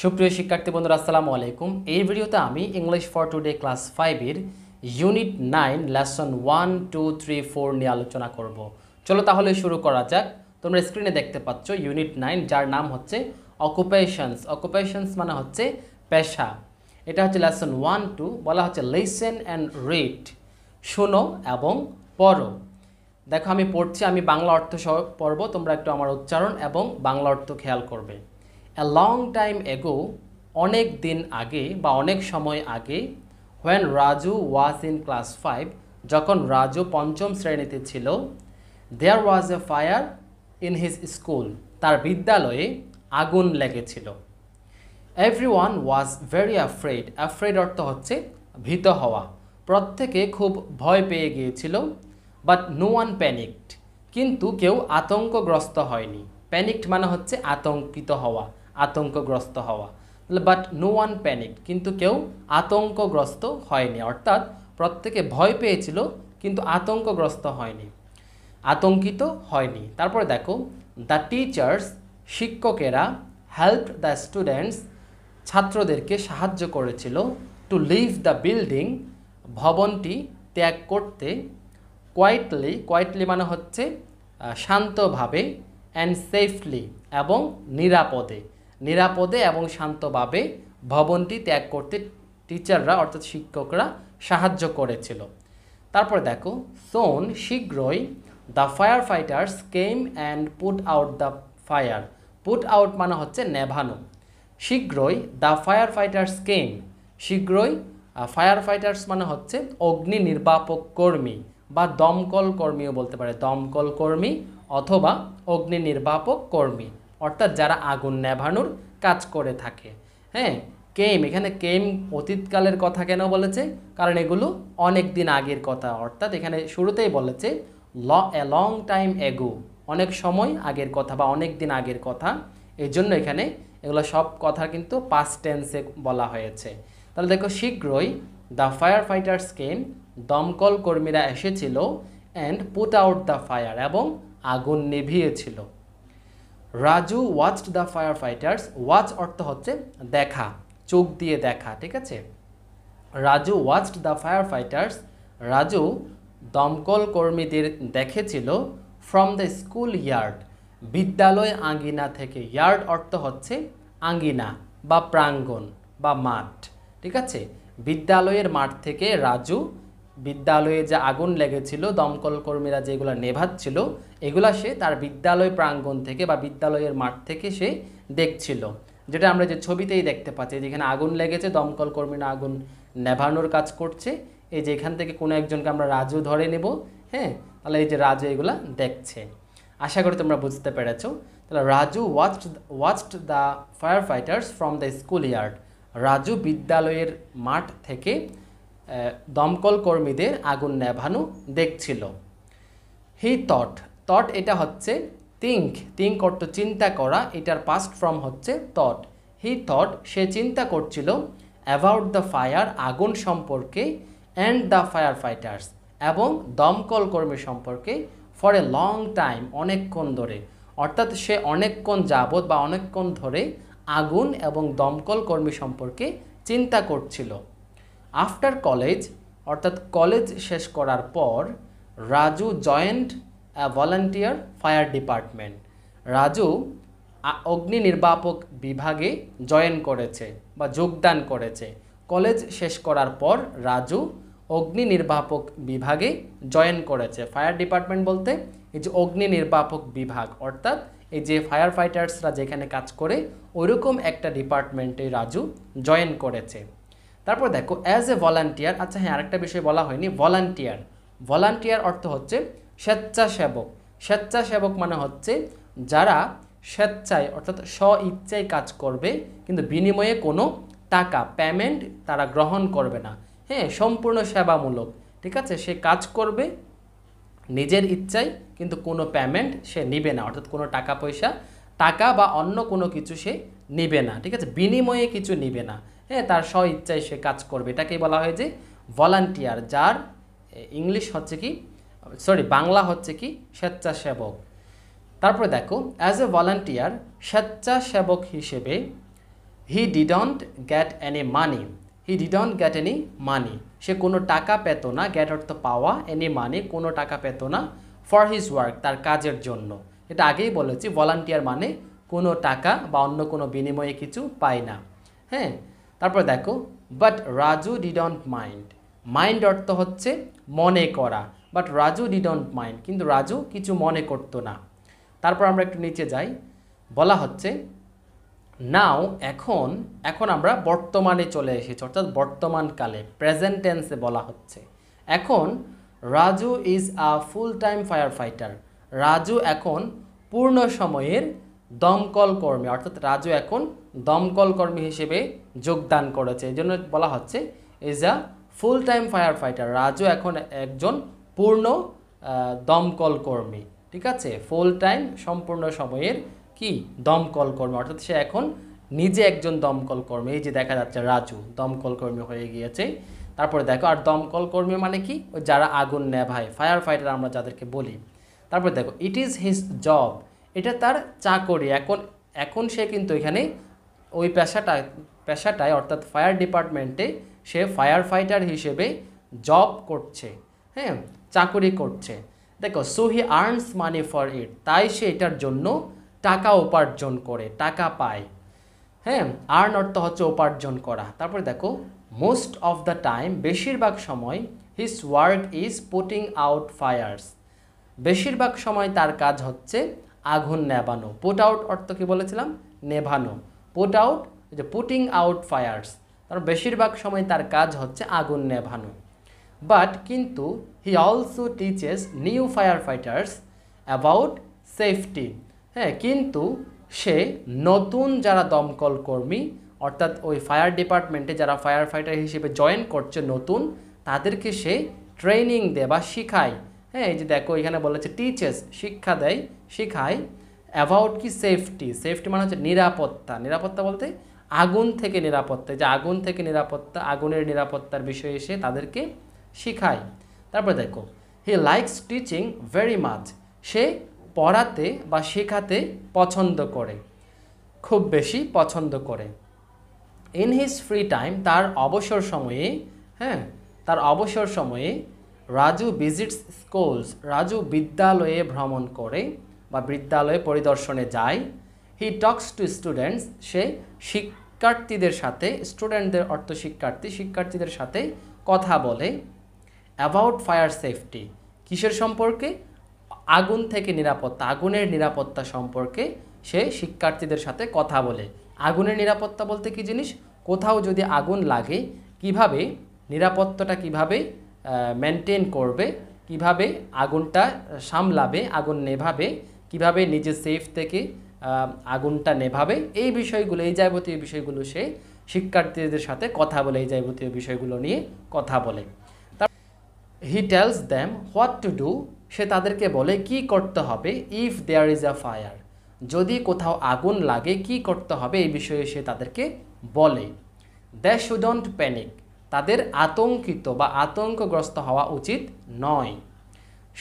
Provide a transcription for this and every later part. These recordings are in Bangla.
সুপ্রিয় শিক্ষার্থী বন্ধুরা আসসালামু আলাইকুম। এই ভিডিওতে আমি ইংলিশ ফর টুডে ক্লাস 5 এর ইউনিট 9 লেসন 1 2 3 4 নিয়ে আলোচনা করব। চলো তাহলে শুরু করা যাক। তোমরা স্ক্রিনে দেখতে পাচ্ছ ইউনিট 9 যার নাম হচ্ছে অকুপেশনস। অকুপেশনস মানে হচ্ছে পেশা। এটা হচ্ছে লেসন 1 2, বলা হচ্ছে লিসেন অ্যান্ড রিড, শোনো এবং পড়ো। দেখো আমি পড়ছি, আমি বাংলা অর্থ সহ পড়ব, তোমরা একটু আমার উচ্চারণ এবং বাংলা অর্থ খেয়াল করবে। A long time ago, অনেক দিন আগে বা অনেক সময় আগে, when Raju was in class 5, যখন রাজু পঞ্চম শ্রেণীতে ছিল, there was a fire in his school, তার বিদ্যালয়ে আগুন লেগেছিল। Everyone was very afraid. Afraid অর্থ হচ্ছে ভীত হওয়া। প্রত্যেকে খুব ভয় পেয়ে গিয়েছিল। But no one panicked. কিন্তু কেউ আতঙ্কগ্রস্ত হয়নি। প্যানিকড মানে হচ্ছে আতঙ্কিত হওয়া, আতঙ্কগ্রস্ত হওয়া। বাট নো ওয়ান প্যানিকড, কিন্তু কেউ আতঙ্কগ্রস্ত হয়নি, অর্থাৎ প্রত্যেকে ভয় পেয়েছিল কিন্তু আতঙ্কগ্রস্ত হয়নি, আতঙ্কিত হয়নি। তারপরে দেখো, দ্য টিচার্স, শিক্ষকেরা, হেল্প দ্য স্টুডেন্টস, ছাত্রদেরকে সাহায্য করেছিল, টু লিভ দ্য বিল্ডিং, ভবনটি ত্যাগ করতে, কোয়াইটলি, কোয়াইটলি মানে হচ্ছে শান্তভাবে, অ্যান্ড সেফলি এবং নিরাপদে, নিরাপদে এবং শান্তভাবে ভবনটি ত্যাগ করতে টিচাররা অর্থাৎ শিক্ষকরা সাহায্য করেছিল। তারপর দেখো, সোন, শীঘ্রই, the fire fighters came and put out the fire. Put out মানে হচ্ছে নেভানো। শীঘ্রই দ্য ফায়ার ফাইটার্স কেম, শীঘ্রই ফায়ার ফাইটার্স মানে হচ্ছে অগ্নি নির্বাপক কর্মী বা দমকল কর্মীও বলতে পারে, দমকল কর্মী অথবা অগ্নি নির্বাপক কর্মী, অর্থাৎ যারা আগুন নেভানোর কাজ করে থাকে। হ্যাঁ, কেম, এখানে কেম অতীতকালের কথা কেন বলেছে? কারণ এগুলো অনেক দিন আগের কথা, অর্থাৎ এখানে শুরুতেই বলেছে এ লং টাইম এগো, অনেক সময় আগের কথা বা অনেক দিন আগের কথা, এই জন্য এখানে এগুলো সব কথা কিন্তু পাস্ট টেন্সে বলা হয়েছে। তাহলে দেখো, শীঘ্রই দ্য ফায়ার ফাইটার্স কেম, দমকল কর্মীরা এসেছিল, and put out the fire এবং আগুন নিভিয়েছিল। Raju watched the fire fighters, watch অর্থ হচ্ছে দেখা, চোখ দিয়ে দেখা, ঠিক আছে। Raju watched the fire fighters, Raju দমকল কর্মীদের দেখেছিল, ফ্রম দ্য স্কুল ইয়ার্ড, বিদ্যালয় আঙ্গিনা থেকে। ইয়ার্ড অর্থ হচ্ছে আঙ্গিনা বা প্রাঙ্গণ বা মাঠ, ঠিক আছে। বিদ্যালয়ের মাঠ থেকে রাজু বিদ্যালয়ে যে আগুন লেগেছিল, দমকল কর্মীরা যেগুলো নেভাচ্ছিল, এগুলা সে তার বিদ্যালয় প্রাঙ্গণ থেকে বা বিদ্যালয়ের মাঠ থেকে সে দেখছিল। যেটা আমরা যে ছবিতেই দেখতে পাচ্ছি, যেখানে আগুন লেগেছে, দমকল কর্মীরা আগুন নেভানোর কাজ করছে। এই যে এখান থেকে কোনো একজনকে আমরা রাজু ধরে নেব। হ্যাঁ, তাহলে এই যে রাজু এগুলা দেখছে। আশা করি তোমরা বুঝতে পেরেছ। তাহলে Raju watched the fire fighters from the school yard, Raju বিদ্যালয়ের মাঠ থেকে দমকল কর্মীদের আগুন নেভানো দেখছিল। হি থট, থট এটা হচ্ছে থিঙ্ক, থিঙ্ক অর্থ চিন্তা করা, এটার পাস্ট ফর্ম হচ্ছে থট। হি থট, সে চিন্তা করছিল, অ্যাবাউট দ্য ফায়ার, আগুন সম্পর্কে, অ্যান্ড দ্য ফায়ার ফাইটার্স এবং দমকল কর্মী সম্পর্কে, ফর এ লং টাইম, অনেকক্ষণ ধরে, অর্থাৎ সে অনেকক্ষণ যাবৎ বা অনেকক্ষণ ধরে আগুন এবং দমকল কর্মী সম্পর্কে চিন্তা করছিল। আফটার কলেজ, অর্থাৎ কলেজ শেষ করার পর, Raju joint volunteer fire department, Raju অগ্নি নির্বাপক বিভাগে জয়েন করেছে বা যোগদান করেছে। কলেজ শেষ করার পর রাজু অগ্নি নির্বাপক বিভাগে জয়েন করেছে। ফায়ার ডিপার্টমেন্ট বলতে এই যে অগ্নি নির্বাপক বিভাগ, অর্থাৎ এই যে ফায়ার ফাইটার্সরা যেখানে কাজ করে ওইরকম একটা ডিপার্টমেন্টে রাজু জয়েন করেছে। তারপর দেখো, অ্যাজ এ ভলান্টিয়ার, আচ্ছা হ্যাঁ, আরেকটা বিষয় বলা হয়নি, ভলান্টিয়ার। ভলান্টিয়ার অর্থ হচ্ছে স্বেচ্ছাসেবক। স্বেচ্ছাসেবক মানে হচ্ছে যারা স্বেচ্ছায় অর্থাৎ স্ব ইচ্ছায় কাজ করবে, কিন্তু বিনিময়ে কোনো টাকা পেমেন্ট তারা গ্রহণ করবে না। হ্যাঁ, সম্পূর্ণ সেবামূলক, ঠিক আছে। সে কাজ করবে নিজের ইচ্ছায়, কিন্তু কোনো পেমেন্ট সে নিবে না, অর্থাৎ কোনো টাকা পয়সা, টাকা বা অন্য কোনো কিছু সে নিবে না, ঠিক আছে, বিনিময়ে কিছু নিবে না। হ্যাঁ, তার স্ব ইচ্ছায় সে কাজ করবে, এটাকেই বলা হয় যে ভলান্টিয়ার, যার ইংলিশ হচ্ছে কি, বাংলা হচ্ছে কি স্বেচ্ছাসেবক। তারপরে দেখো, অ্যাজ এ ভলান্টিয়ার, স্বেচ্ছাসেবক হিসেবে, he didn't get any money, he didn't get any money, সে কোনো টাকা পেত না, গেট অর্থ পাওয়া, এনি মানি কোনো টাকা পেত না, ফর হিজ ওয়ার্ক তার কাজের জন্য। এটা আগেই বলেছি, ভলান্টিয়ার মানে কোনো টাকা বা অন্য কোনো বিনিময়ে কিছু পায় না। হ্যাঁ, তারপর দেখো but Raju didn't mind, mind অর্থ হচ্ছে মনে করা, বাট রাজু ডিডন্ট মাইন্ড, কিন্তু রাজু কিছু মনে করতো না। তারপর আমরা একটু নিচে যাই, বলা হচ্ছে নাও এখন, এখন আমরা বর্তমানে চলে এসেছি, অর্থাৎ বর্তমানকালে প্রেজেন্ট টেন্সে বলা হচ্ছে। এখন Raju is a full time fire fighter, Raju এখন পূর্ণ সময়ের দমকল কর্মী, অর্থাৎ রাজু এখন দমকল কর্মী হিসেবে যোগদান করেছে, এই জন্য বলা হচ্ছে is a full time fire fighter, Raju এখন একজন পূর্ণ দমকল কর্মী। ঠিক আছে, ফুল টাইম সম্পূর্ণ সময়ের কি দমকল কর্মী, অর্থাৎ সে এখন নিজে একজন দমকল কর্মী। এই যে দেখা যাচ্ছে রাজু দমকল কর্মী হয়ে গিয়েছে। তারপরে দেখো আর দমকল কর্মী মানে কি, যারা আগুন নেভায়, ফায়ার ফাইটার আমরা যাদেরকে বলি। তারপর দেখো ইট ইজ হিজ জব, এটা তার চাকরি। এখন সে কিন্তু এখানে ওই পেশাটায় অর্থাৎ ফায়ার ডিপার্টমেন্টে সে ফায়ার ফাইটার হিসেবে জব করছে, হ্যাঁ চাকরি করছে। দেখো so he earns money for it, তাই সে এটার জন্য টাকা উপার্জন করে, টাকা পায়। হ্যাঁ, আর্ন অর্থ হচ্ছে উপার্জন করা। তারপরে দেখো মোস্ট অফ দ্য টাইম, বেশিরভাগ সময়, his work is putting out fires, বেশিরভাগ সময় তার কাজ হচ্ছে আগুন নেভানো। পুট আউট অর্থ কি বলেছিলাম, নেভানো। পুট আউট, যে পুটিং আউট ফায়ার্স, তার বেশিরভাগ সময় তার কাজ হচ্ছে আগুন নেভানো। বাট কিন্তু he also teaches new fire fighters about safety, হ্যাঁ কিন্তু সে নতুন যারা দমকল কর্মী, অর্থাৎ ওই ফায়ার ডিপার্টমেন্টে যারা ফায়ার ফাইটার হিসেবে জয়েন করছে নতুন, তাদেরকে সে ট্রেনিং দেয় বা শিখায়। হ্যাঁ, এই যে দেখো এখানে বলেছে টিচেস, শিক্ষা দেয়, শিখায়। অ্যাবাউট কি সেফটি, সেফটি মানে হচ্ছে নিরাপত্তা, নিরাপত্তা বলতে আগুন থেকে নিরাপত্তা, যে আগুন থেকে নিরাপত্তা, আগুনের নিরাপত্তার বিষয়ে সে তাদেরকে শিখায়। তারপর দেখো he likes teaching very much, সে পড়াতে বা শেখাতে পছন্দ করে, খুব বেশি পছন্দ করে। ইন হিজ ফ্রি টাইম, তার অবসর সময়ে, হ্যাঁ তার অবসর সময়ে রাজু ভিজিটস স্কুলস, রাজু বিদ্যালয়ে ভ্রমণ করে বা বিদ্যালয়ে পরিদর্শনে যায়। হি টকস টু স্টুডেন্টস, সে শিক্ষার্থীদের সাথে, স্টুডেন্টদের অর্থ শিক্ষার্থী, শিক্ষার্থীদের সাথে কথা বলে। অ্যাবাউট ফায়ার সেফটি, কিসের সম্পর্কে, আগুন থেকে নিরাপত্তা, আগুনের নিরাপত্তা সম্পর্কে সে শিক্ষার্থীদের সাথে কথা বলে। আগুনের নিরাপত্তা বলতে কি জিনিস, কোথাও যদি আগুন লাগে কিভাবে নিরাপত্তাটা কিভাবে মেনটেন করবে, কিভাবে আগুনটা সামলাবে, আগুন নেভাবে, কিভাবে নিজে সেফ থেকে আগুনটা নেভাবে, এই বিষয়গুলো, এই যাবতীয় বিষয়গুলো সে শিক্ষার্থীদের সাথে কথা বলে, এই যাবতীয় বিষয়গুলো নিয়ে কথা বলে। He tells them what to do, সে তাদেরকে বলে কি করতে হবে। If there is a fire, যদি কোথাও আগুন লাগে কি করতে হবে এই বিষয়ে সে তাদেরকে বলে। দে শুডন্ট প্যানিক, তাদের আতঙ্কিত বা আতঙ্কগ্রস্ত হওয়া উচিত নয়।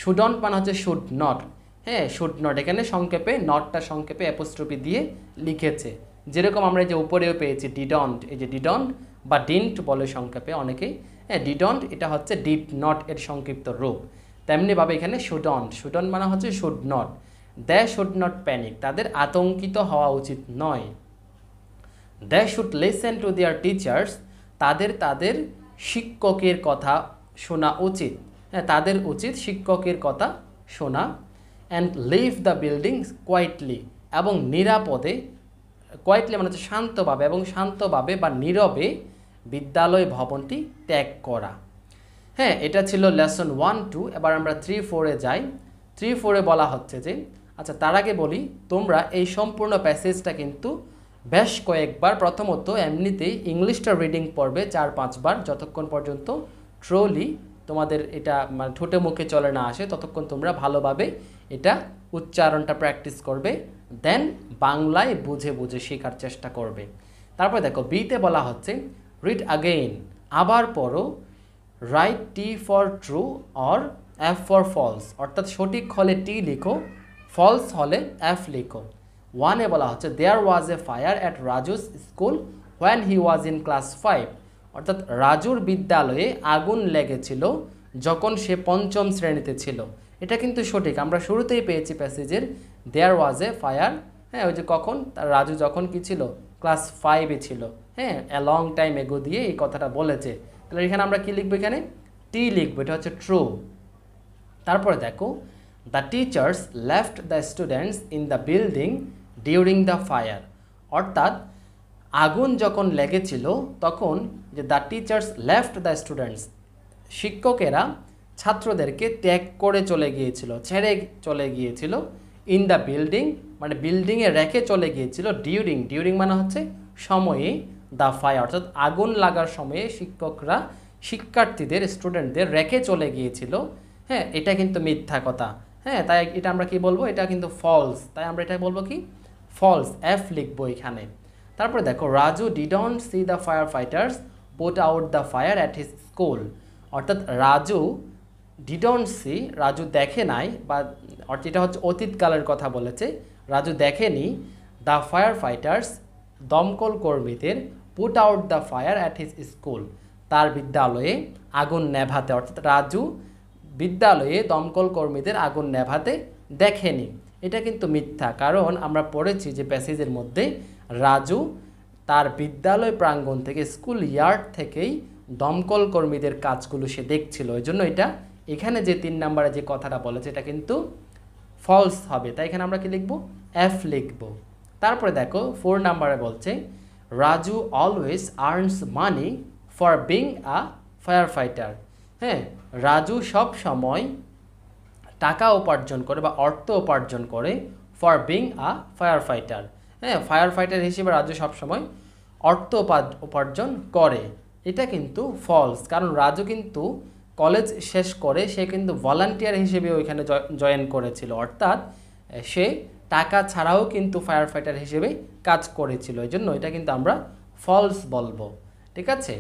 শুডন্ট মানে হচ্ছে শুড নট, হ্যাঁ শুড নট, এখানে সংক্ষেপে নটটা সংক্ষেপে অ্যাপোস্ট্রফি দিয়ে লিখেছে, যেরকম আমরা যে উপরেও পেয়েছি ডিডন্ট, এই যে ডিডন্ট বা ডিন্ট বলে সংক্ষেপে অনেকেই, হ্যাঁ ডিডন্ট এটা হচ্ছে ডিড নট এর সংক্ষিপ্ত রূপ, তেমনিভাবে এখানে শুডন্ট, শুডন্ট মানে হচ্ছে should not. They should not panic, তাদের আতঙ্কিত হওয়া উচিত নয়। They should listen to their teachers, তাদের শিক্ষকের কথা শোনা উচিত, হ্যাঁ তাদের উচিত শিক্ষকের কথা শোনা। And leave the building quietly, এবং নিরাপদে, কোয়াইটলি মানে হচ্ছে শান্তভাবে, এবং শান্তভাবে বা নীরবে বিদ্যালয় ভবনটি ত্যাগ করা। হ্যাঁ, এটা ছিল লেসন 1-2। এবার আমরা 3-4-এ যাই। 3-4-এ বলা হচ্ছে যে, আচ্ছা তার আগে বলি তোমরা এই সম্পূর্ণ প্যাসেজটা কিন্তু বেশ কয়েকবার, প্রথমত এমনিতেই ইংলিশটা রিডিং পড়বে 4-5 বার, যতক্ষণ পর্যন্ত ট্রলি তোমাদের এটা মানে ঠোঁটে মুখে চলে না আসে, ততক্ষণ তোমরা ভালোভাবে এটা উচ্চারণটা প্র্যাকটিস করবে, দেন বাংলায় বুঝে বুঝে শেখার চেষ্টা করবে। তারপর দেখো বিতে বলা হচ্ছে রিড আগেইন, আবার পড়ো। Write T for true or F for false, অর্থাৎ সঠিক হলে টি লিখো, ফলস হলে এফ লিখো। 1 এ বলা হচ্ছে there was a fire at Raju's school when he was in class 5, অর্থাৎ রাজুর বিদ্যালয়ে আগুন লেগেছিল যখন সে পঞ্চম শ্রেণীতে ছিল। এটা কিন্তু সঠিক, আমরা শুরুতেই পেয়েছি প্যাসেজের দেয়ার ওয়াজ এ ফায়ার। হ্যাঁ, ওই যে কখন রাজু যখন কি ছিল, ক্লাস 5-এ ছিল। হ্যাঁ, এ লং টাইম এগো দিয়ে এই কথাটা বলেছে। তাহলে এখানে আমরা কি লিখবো, এখানে টি লিখবো, এটা হচ্ছে ট্রু। তারপরে দেখো the teachers left the students in the building during the fire, অর্থাৎ আগুন যখন লেগেছিল তখন যে the teachers left the students, শিক্ষকেরা ছাত্রদেরকে ত্যাগ করে চলে গিয়েছিল, ছেড়ে চলে গিয়েছিল। ইন দ্য বিল্ডিং মানে বিল্ডিংয়ে রেখে চলে গিয়েছিল। ডিউরিং মানে হচ্ছে সময়ে, দ্য ফায়ার অর্থাৎ আগুন লাগার সময়ে শিক্ষকরা শিক্ষার্থীদের স্টুডেন্টদের রেখে চলে গিয়েছিল। হ্যাঁ, এটা কিন্তু মিথ্যা কথা। হ্যাঁ, তাই এটা আমরা কি বলবো, এটা কিন্তু ফলস, তাই আমরা এটা বলবো কি ফলস, এফ লিখবো এখানে। তারপরে দেখো Raju didn't C the fire fighters put out the fire at his school, অর্থাৎ রাজু ডিডন্ট সি, রাজু দেখে নাই, বা এটা হচ্ছে অতীতকালের কথা বলেছে, রাজু দেখেনি দ্য ফায়ার ফাইটার্স দমকল কর্মীদের put out the fire at his school, তার বিদ্যালয়ে আগুন নেভাতে, অর্থাৎ রাজু বিদ্যালয়ে দমকল কর্মীদের আগুন নেভাতে দেখেনি। এটা কিন্তু মিথ্যা, কারণ আমরা পড়েছি যে প্যাসেজের মধ্যে রাজু তার বিদ্যালয় প্রাঙ্গণ থেকে, স্কুল ইয়ার্ড থেকেই দমকল কর্মীদের কাজগুলো সে দেখছিল। এই জন্য এটা এখানে যে 3 নম্বরে যে কথাটা বলেছে এটা কিন্তু ফলস হবে, তাই এখানে আমরা কি লিখব, এফ লিখব। তারপরে দেখো 4 নম্বরে বলছে Raju always earns money for being a fire fighter. হ্যাঁ, রাজু সব সময় টাকা উপার্জন করে বা অর্থ উপার্জন করে for being a fire fighter. হ্যাঁ, ফায়ার ফাইটার হিসেবে রাজু সবসময় অর্থ উপার্জন করে। এটা কিন্তু ফলস, কারণ রাজু কিন্তু কলেজ শেষ করে সে কিন্তু ভলান্টিয়ার হিসেবে ওইখানে জয়েন করেছিল, অর্থাৎ সে টাকা ছাড়াও কিন্তু ফায়ার ফাইটার হিসেবে কাজ করেছিল। এই জন্য এটা কিন্তু আমরা ফলস বলবো, ঠিক আছে।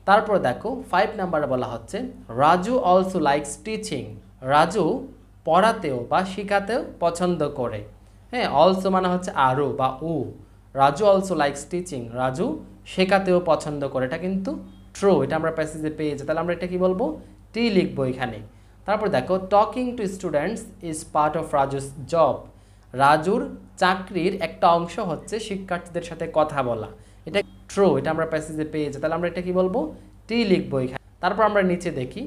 তারপর দেখো 5 নম্বরে বলা হচ্ছে Raju also likes teaching, Raju পড়াতেও বা শেখাতেও পছন্দ করে। হ্যাঁ, অলসো মানে হচ্ছে আরও বা ও, Raju also likes teaching, Raju শেখাতেও পছন্দ করে, এটা কিন্তু ট্রু, এটা আমরা প্যাসেজে পেয়েছি। তাহলে আমরা এটা কি বলবো, টি লিখবো এখানে। তারপর দেখো talking to students is part of Raju's job, রাজুর চাকরির একটা অংশ হচ্ছে শিক্ষার্থীদের সাথে কথা বলা, এটা ট্রু, এটা আমরা প্যাসেজে পেয়েছি। তাহলে আমরা এটা কি বলবো, টি লিখবো এখানে। তারপর আমরা নিচে দেখি,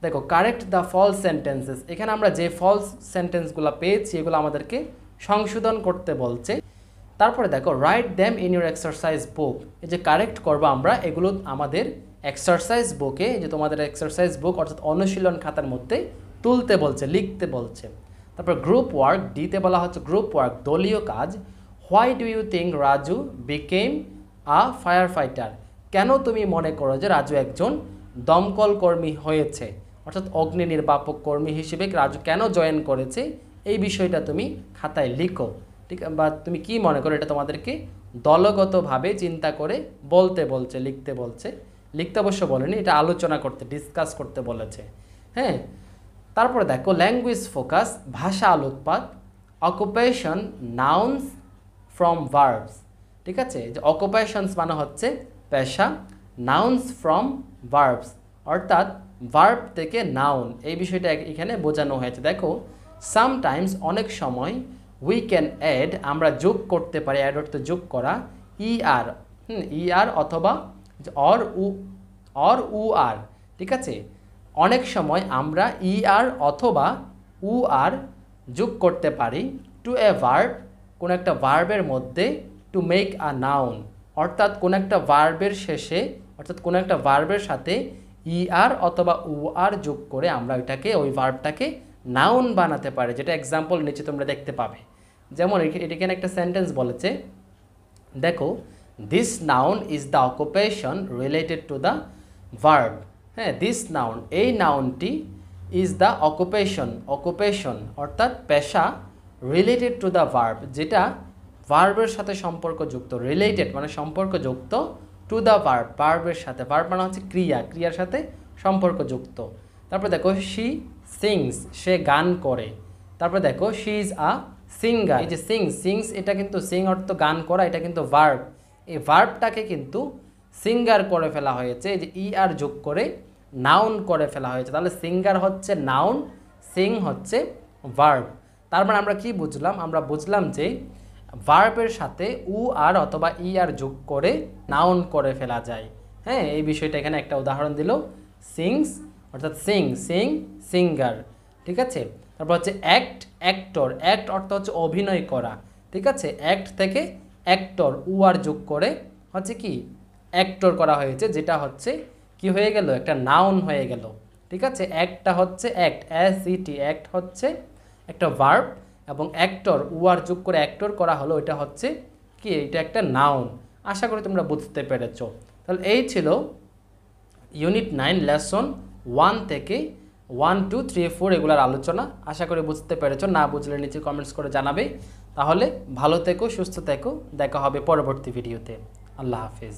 দেখো কারেক্ট দ্য ফলস সেন্টেন্সেস, এখানে আমরা যে ফলস সেন্টেন্সগুলো পেয়েছি এগুলো আমাদেরকে সংশোধন করতে বলছে। তারপরে দেখো right them in your exercise বুক, এই যে কারেক্ট করবো আমরা এগুলো আমাদের এক্সারসাইজ বুকে, যে তোমাদের এক্সারসাইজ বুক অর্থাৎ অনুশীলন খাতার মধ্যে তুলতে বলছে, লিখতে বলছে। তারপর গ্রুপ ওয়ার্ক, ডিতে বলা হচ্ছে গ্রুপ ওয়ার্ক, দলীয় কাজ। Why do you think Raju became a fire fighter, কেন তুমি মনে করো যে রাজু একজন দমকল কর্মী হয়েছে, অর্থাৎ অগ্নি নির্বাপক কর্মী হিসেবে রাজু কেন জয়েন করেছে, এই বিষয়টা তুমি খাতায় লিখো, ঠিক, বা তুমি কি মনে করো, এটা তোমাদেরকে দলগতভাবে চিন্তা করে বলতে বলছে, লিখতে বলছে। লিখতে অবশ্য বলেনি, এটা আলোচনা করতে, ডিসকাস করতে বলেছে। হ্যাঁ, তারপরে দেখো ল্যাঙ্গুয়েজ ফোকাস, ভাষা আলোকপাত। অকুপেশন নাউন্স ফ্রম ভার্বস, ঠিক আছে, যে অকুপেশনস মানে হচ্ছে পেশা, নাউন্স ফ্রম ভার্বস অর্থাৎ ভার্ব থেকে নাউন, এই বিষয়টা এখানে বোঝানো হয়েছে। দেখো সামটাইমস অনেক সময়, উই ক্যান অ্যাড আমরা যোগ করতে পারি, অ্যাড অর্থ যোগ করা, ইআর, ইআর অথবা অর উ আর, ঠিক আছে, অনেক সময় আমরা ইআর অথবা উ আর যোগ করতে পারি টু এ ভার্ব, কোন একটা ভার্বের মধ্যে, টু মেক আ নাউন অর্থাৎ কোন একটা ভার্বের শেষে, অর্থাৎ কোন একটা ভার্বের সাথে ইআর অথবা উ আর যোগ করে আমরা ওইটাকে, ওই ভার্বটাকে নাউন বানাতে পারি, যেটা এক্সাম্পল নিচে তোমরা দেখতে পাবে। যেমন এখানে একটা সেন্টেন্স বলেছে, দেখো this noun is the occupation related to the verb. হ্যাঁ, দিস নাউন, এই নাউনটি, ইজ দ্য অকুপেশন অর্থাৎ পেশা, রিলেটেড টু দ্য ভার্ব যেটা ভার্বের সাথে সম্পর্কযুক্ত, রিলেটেড মানে সম্পর্কযুক্ত, টু দ্য ভার্ব ভার্বের সাথে, ভার্ব মানে হচ্ছে ক্রিয়া, ক্রিয়ার সাথে সম্পর্কযুক্ত। তারপর দেখো শি সিংস, সে গান করে। তারপর দেখো শি ইজ আ সিঙ্গার। এই যে সিংস এটা কিন্তু সিং অর্থ গান করা, এটা কিন্তু ভার্ব। এই ভার্বটাকে কিন্তু সিঙ্গার করে ফেলা হয়েছে, এই যে আর যোগ করে নাউন করে ফেলা হয়েছে। তাহলে সিঙ্গার হচ্ছে নাউন, সিং হচ্ছে ভার্ব। তার মানে আমরা কি বুঝলাম? আমরা বুঝলাম যে ভার্বের সাথে আর অথবা আর যোগ করে নাউন করে ফেলা যায়। হ্যাঁ, এই বিষয়টা এখানে একটা উদাহরণ দিল, সিংস অর্থাৎ সিং, সিঙ্গার। ঠিক আছে, তারপর হচ্ছে অ্যাক্ট, অ্যাক্টর। অ্যাক্ট অর্থ হচ্ছে অভিনয় করা। ঠিক আছে, অ্যাক্ট থেকে অ্যাক্টর আর যোগ করে হচ্ছে কি অ্যাক্টর করা হয়েছে, যেটা হচ্ছে কি হয়ে গেল? একটা নাউন হয়ে গেল। ঠিক আছে, অ্যাক্টটা হচ্ছে অ্যাক্ট, SET, অ্যাক্ট হচ্ছে একটা ভার্ব, এবং অ্যাক্টর আর যোগ করে অ্যাক্টর করা হলো, এটা হচ্ছে কি? এটা একটা নাউন। আশা করি তোমরা বুঝতে পেরেছো। তাহলে এই ছিল ইউনিট 9 লেসন 1 থেকে 1, 2, 3, 4 এগুলোর আলোচনা। আশা করি বুঝতে পেরেছো। না বুঝলে নিচে কমেন্টস করে জানাবে। তাহলে ভালো থেকো, সুস্থ থেকো, দেখা হবে পরবর্তী ভিডিওতে। আল্লাহ হাফিজ।